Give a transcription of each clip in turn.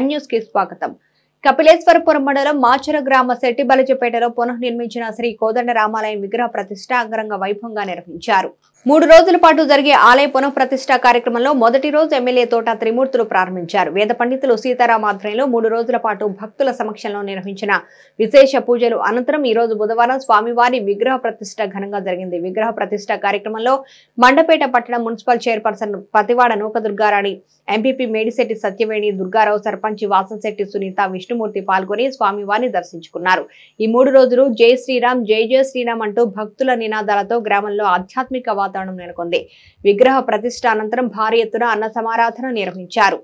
M news కి స్వాగతం. కపిలేశ్వరపురం మండలం మాచర గ్రామ శెట్టిబలిజపేటలో పునఃనిర్మించిన శ్రీ కోదండ రామాలయం విగ్రహ ప్రతిష్ఠ అంగరంగ వైభవంగా నిర్వహించారు. 3 రోజుల పాటు జరిగే ఆలయ పునఃప్రతిష్ఠ కార్యక్రమంలో మొదటి రోజు ఎమ్మెల్యే తోట త్రిమూర్తులు ప్రారంభించారు. వేద పండితులు సీతారామ ఆధ్వర్యంలో 3 రోజుల పాటు భక్తుల సమక్షంలో నిర్వహించిన విశేష పూజలు అనంతరం ఈ రోజు బుధవారం స్వామివారి విగ్రహ ప్రతిష్ఠ ఘనంగా జరిగింది. విగ్రహ ప్రతిష్ఠ కార్యక్రమంలో మండపేట పట్టణ municipal chairperson Pativada Nookadurgarani, MPP Medisetti Satyaveni, Durgarao, సర్పంచి వాసంశెట్టి సునీత, విష్ణుమూర్తి పాల్గొని స్వామివారిని దర్శించుకున్నారు. ఈ 3 రోజులు జై శ్రీరామ్, జై జై శ్రీరామ్ అంటూ భక్తుల నినాదాలతో గ్రామంలో ఆధ్యాత్మిక వాతావరణం నెలకొంది. విగ్రహ ప్రతిష్ఠ అనంతరం భారీ ఎత్తున అన్న సమారాధన నిర్వహించారు.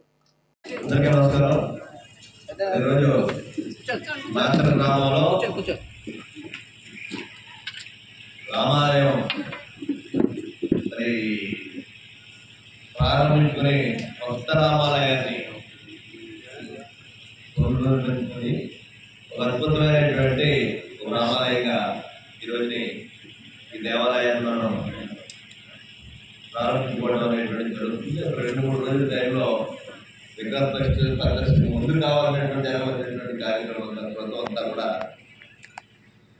ప్రారంభించుకుని కొత్త రామాలయాన్ని ఒక అద్భుతమైనటువంటి రామాలయంగా ఈరోజుని ఈ దేవాలయాన్ని మనం ప్రారంభించుకోవడం అనేటువంటి జరుగుతుంది. 2-3 రోజుల టైంలో విగ్రహ ప్రదర్శన ముందు కావాలనేటువంటి జరగవలసినటువంటి కార్యక్రమం ప్రభుత్వం అంతా కూడా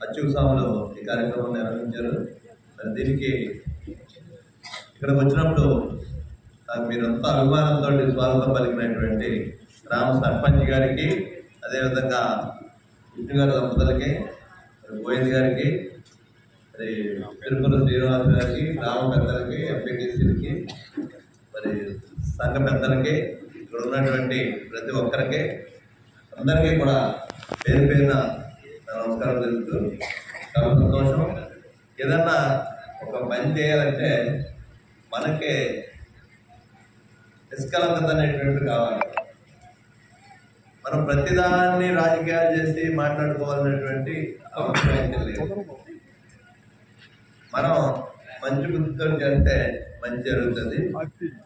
అత్యుత్సాహంలో ఈ కార్యక్రమం నిర్వహించారు. మరి దీనికి ఇక్కడికి వచ్చినప్పుడు మీరంతా అభిమానంతో స్వాగతం పలికినటువంటి గ్రామ సర్పంచ్ గారికి, అదేవిధంగా విష్ణు గారి దంపతులకి, గోవింద్ గారికి, మరి తిరుపతి శ్రీనివాస్ గారికి, గ్రామ పెద్దలకి, ఎంపీటీసీలకి, మరి సంఘ పెద్దలకి, ఇక్కడ ఉన్నటువంటి ప్రతి ఒక్కరికి అందరికీ కూడా పేరు పేరున నమస్కారం తెలుపుతూ చాలా సంతోషం. ఏదన్నా ఒక పని చేయాలంటే మనకే నిష్కలంకత అనేటువంటి కావాలి. మనం ప్రతిదాన్ని రాజకీయాలు చేసి మాట్లాడుకోవాలనేటువంటి అవసరం అయితే లేదు. మనం మంచి బుద్ధితో చేస్తే మంచి జరుగుతుంది.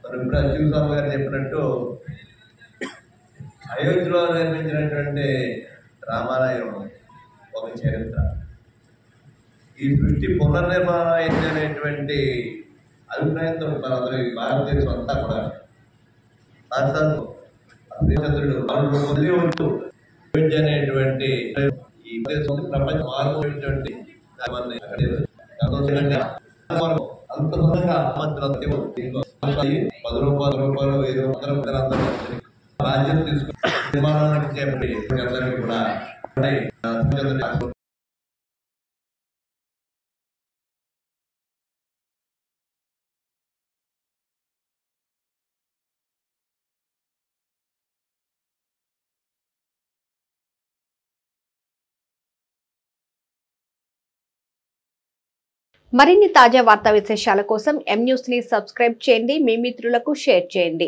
మనం ఇప్పుడు అచ్యుతరామ గారు చెప్పినట్టు అయోధ్యలో నిర్మించినటువంటి రామాలయం ఒక చరిత్ర. ఈ సృష్టి పునర్నిర్మాణం అయింది అనేటువంటి అభిప్రాయంతో మనందరూ ఈ భారతదేశం అంతా కూడా అనేటువంటి ఈ ప్రపంచం మారుతున్నటువంటి అంత సొంతంగా 10 రూపాయలు 5 బాధ్యత తీసుకుని నిర్మాణానికి అందరికీ కూడా మరిన్ని తాజా వార్తా విశేషాల కోసం ఎం న్యూస్ ని సబ్స్క్రైబ్ చేయండి. మీ మిత్రులకు షేర్ చేయండి.